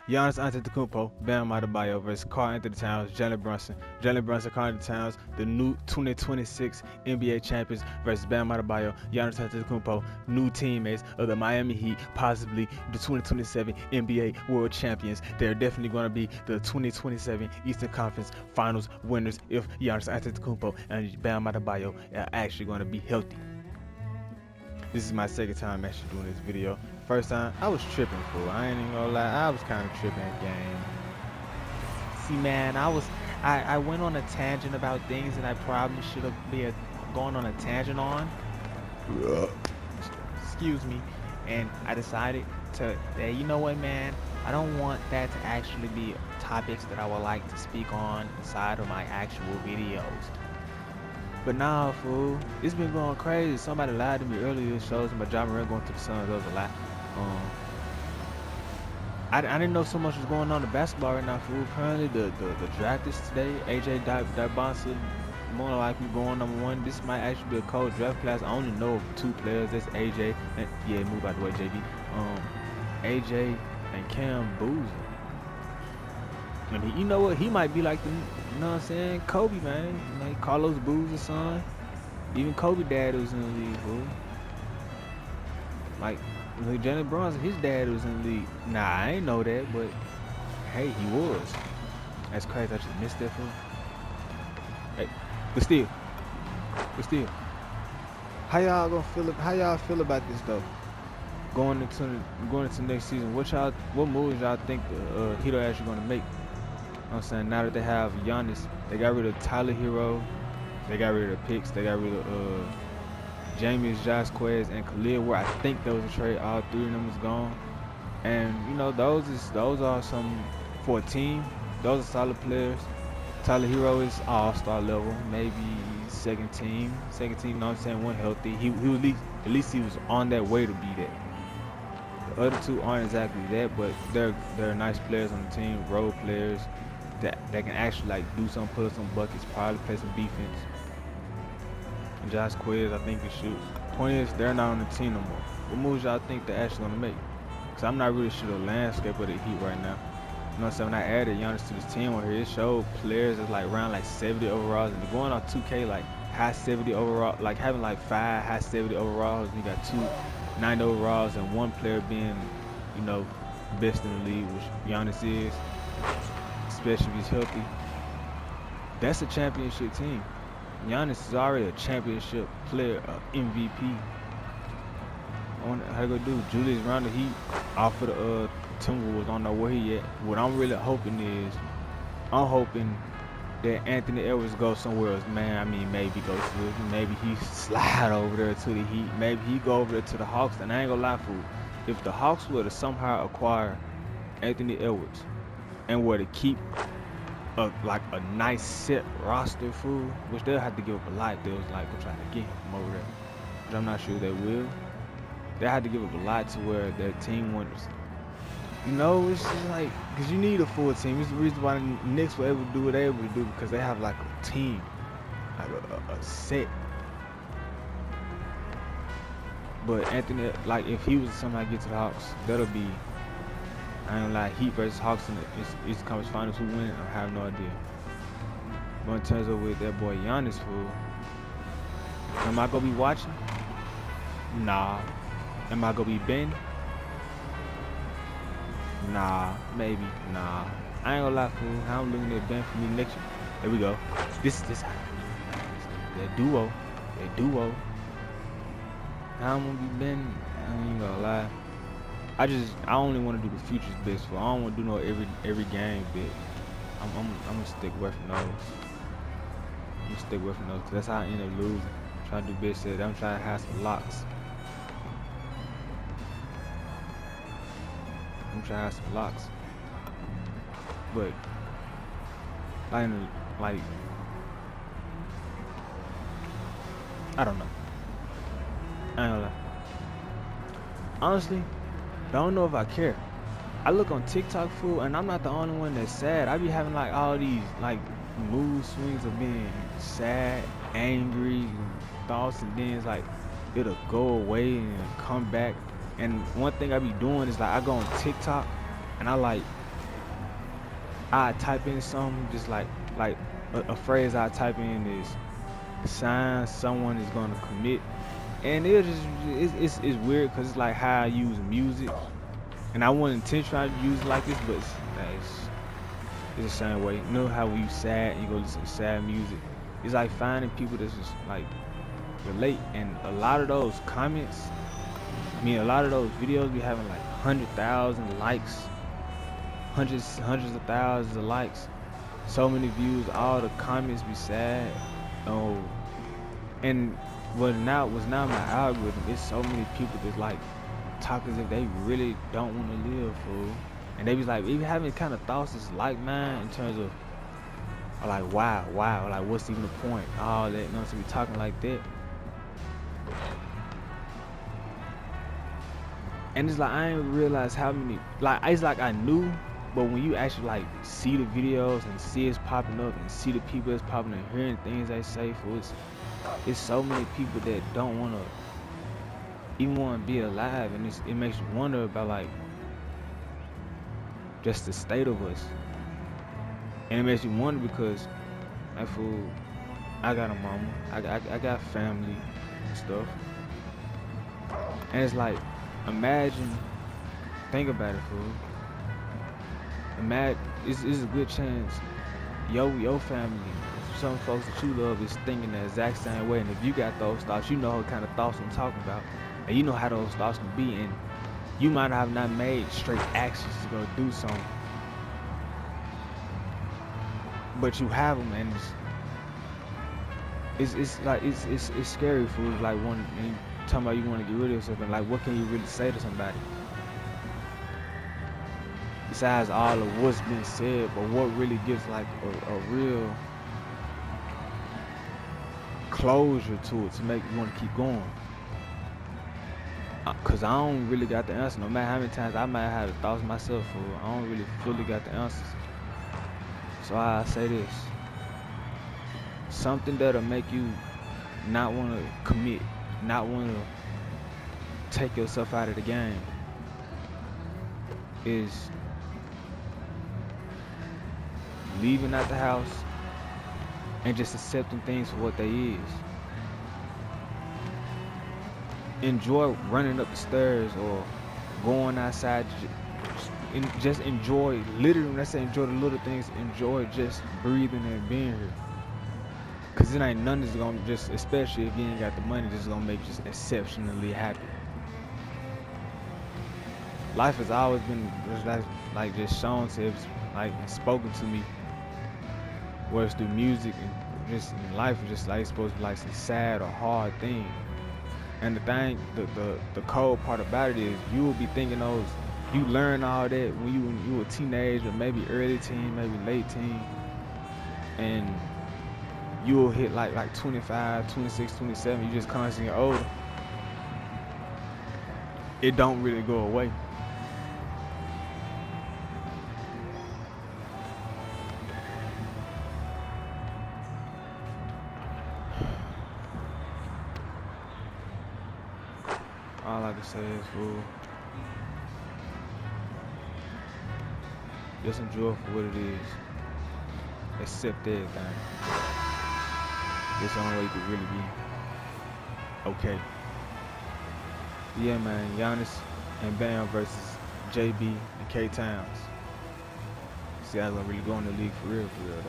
Giannis Antetokounpo, Bam Adebayo versus Karl Anthony Towns, Jalen Brunson. Jalen Brunson, Karl Anthony Towns, the new 2026 NBA champions versus Bam Adebayo, Giannis Antetokounpo, new teammates of the Miami Heat, possibly the 2027 NBA World Champions. They're definitely going to be the 2027 Eastern Conference Finals winners if Giannis Antetokounpo and Bam Adebayo are actually going to be healthy. This is my second time actually doing this video. First time, I was tripping, fool. I ain't even gonna lie, I was kind of tripping at game. See, man, I went on a tangent about things that I probably should have been going on a tangent on. Excuse me. And I decided to, hey, you know what, man? I don't want that to actually be topics that I would like to speak on inside of my actual videos. But nah, fool, it's been going crazy. Somebody lied to me earlier. It shows my John Moran going to the Suns. That was a lie. I didn't know so much was going on in basketball right now, fool. Apparently, the draft is today. AJ Dybonsa, more likely going #1. This might actually be a cold draft class. I only know of 2 players. That's AJ. And, yeah, move out the way, JB. AJ and Cam Boozer. And you know what? He might be like the, you know what I'm saying, Kobe, man. Like Carlos Boozer's son. Even Kobe dad was in the league, fool. Like Jalen Brunson, his dad was in the league. Nah, I ain't know that, but hey, he was. That's crazy. I just missed that, fool. Hey, but still. How y'all feel about this though? Going into next season, what moves y'all think the Heat are actually gonna make? You know what I'm saying, now that they have Giannis, they got rid of Tyler Hero, they got rid of picks, they got rid of James Jasquez and Khalil, where I think there was a trade. All 3 of them was gone, and you know those are some for a team. Those are solid players. Tyler Hero is all-star level, maybe second team. You know what I'm saying, one healthy. He was at least he was on that way to be that. The other 2 aren't exactly that, but they're nice players on the team, role players that can actually like do something, put up some buckets, probably play some defense. And Josh Quiz, I think he shoots. Point is, they're not on the team no more. What moves y'all think they're actually gonna make? Cause I'm not really sure the landscape of the Heat right now. You know what I'm saying? When I added Giannis to this team over here, it showed players that's like around like 70 overalls, and going on 2K like high 70 overall, like having like 5 high 70 overalls. And you got 2 9 overalls, and one player being, you know, best in the league, which Giannis is, especially if he's healthy. That's a championship team. Giannis is already a championship player, MVP. I wonder how they gonna do. Julius Randle, he off of the Timberwolves. I don't know where he at. What I'm really hoping is, I'm hoping that Anthony Edwards goes somewhere else. Man, I mean, maybe he slide over there to the Heat. Maybe he go over there to the Hawks. And I ain't gonna lie, fool. If the Hawks were to somehow acquire Anthony Edwards and were to keep a nice set roster, fool, which they'll have to give up a lot. They was like, go trying to get him from over there, but I'm not sure they will. They had to give up a lot to where their team wins. You know, it's just like, because you need a full team. It's the reason why the Knicks were able to do what they were able to do, because they have like a team, like a set. But Anthony, like if he was to somehow get to the Hawks, that'll be, I ain't gonna lie, Heat versus Hawks in the Eastern Conference Finals. Who win? I have no idea. But in terms of with that boy Giannis, fool, am I gonna be watching? Nah. Am I gonna be Ben? Nah, maybe. Nah. I ain't gonna lie, fool. I'm looking at Ben for me next year. There we go. This that duo. I'm gonna be Ben. I ain't gonna lie. I only want to do the futures best, for I don't want to do no every game bit. I'm gonna stick away from those. Cause that's how I end up losing. I'm trying to do best set. I'm trying to have some locks. But like I don't know. I ain't gonna lie. Honestly, don't know if I care. I look on TikTok, fool, and I'm not the only one that's sad. I be having like all these like mood swings of being sad, angry, thoughts, and then it's like it'll go away and come back. And one thing I be doing is like I go on TikTok and I like I type in something just like a phrase I type in is sign someone is gonna commit, and it's weird because it's like how I use music, and I wasn't intentionally trying to use it like this, but it's the same way. You know how when you sad and you go listen to sad music, it's like finding people that's just like relate, and a lot of those comments, I mean a lot of those videos be having like 100,000 likes, hundreds of thousands of likes, so many views, all the comments be sad. Oh, and was now my algorithm, it's so many people that like talk as if they really don't want to live, fool. And they be like, even having kind of thoughts that's like mine in terms of like wow, like what's even the point? All that, you know, to be talking like that. And it's like I didn't realize how many, like it's like I knew, but when you actually like see the videos and see it's popping up and see the people that's popping and hearing things they say, for it's so many people that don't want to even want to be alive, and it makes you wonder about like just the state of us, and it makes you wonder because like fool, I got a mama, I got family and stuff, and it's like imagine, think about it, fool. Imagine it's a good chance your family, some folks that you love is thinking the exact same way, and if you got those thoughts, you know what kind of thoughts I'm talking about, and you know how those thoughts can be, and you might have not made straight actions to go do something, but you have them, and it's like it's scary, fool. Like when you talking about you want to get rid of something, like what can you really say to somebody besides all of what's been said, but what really gives like a real closure to it to make you want to keep going? Cause I don't really got the answer. No matter how many times I might have the thoughts myself, fool, I don't really fully got the answers. So I say this: something that'll make you not want to commit, not want to take yourself out of the game, is leaving out the house and just accepting things for what they is. Enjoy running up the stairs or going outside. Just enjoy, literally, when I say enjoy the little things, enjoy just breathing and being here. Cause it ain't none that's gonna just, especially if you ain't got the money, just gonna make you just exceptionally happy. Life has always been like just shown to, like spoken to me, whether it's through music and just in life, is just like it's supposed to be like some sad or hard thing. And the thing, the cold part about it is you will be thinking those, you learn all that when you were a teenager, maybe early teen, maybe late teen, and you will hit like 25, 26, 27, you just constantly get older. It don't really go away. All I can say is, fool, just enjoy it for what it is. Accept everything. That's the only way you could really be okay. Yeah, man, Giannis and Bam versus JB and K Towns. See, I was gonna really go in the league for real, though.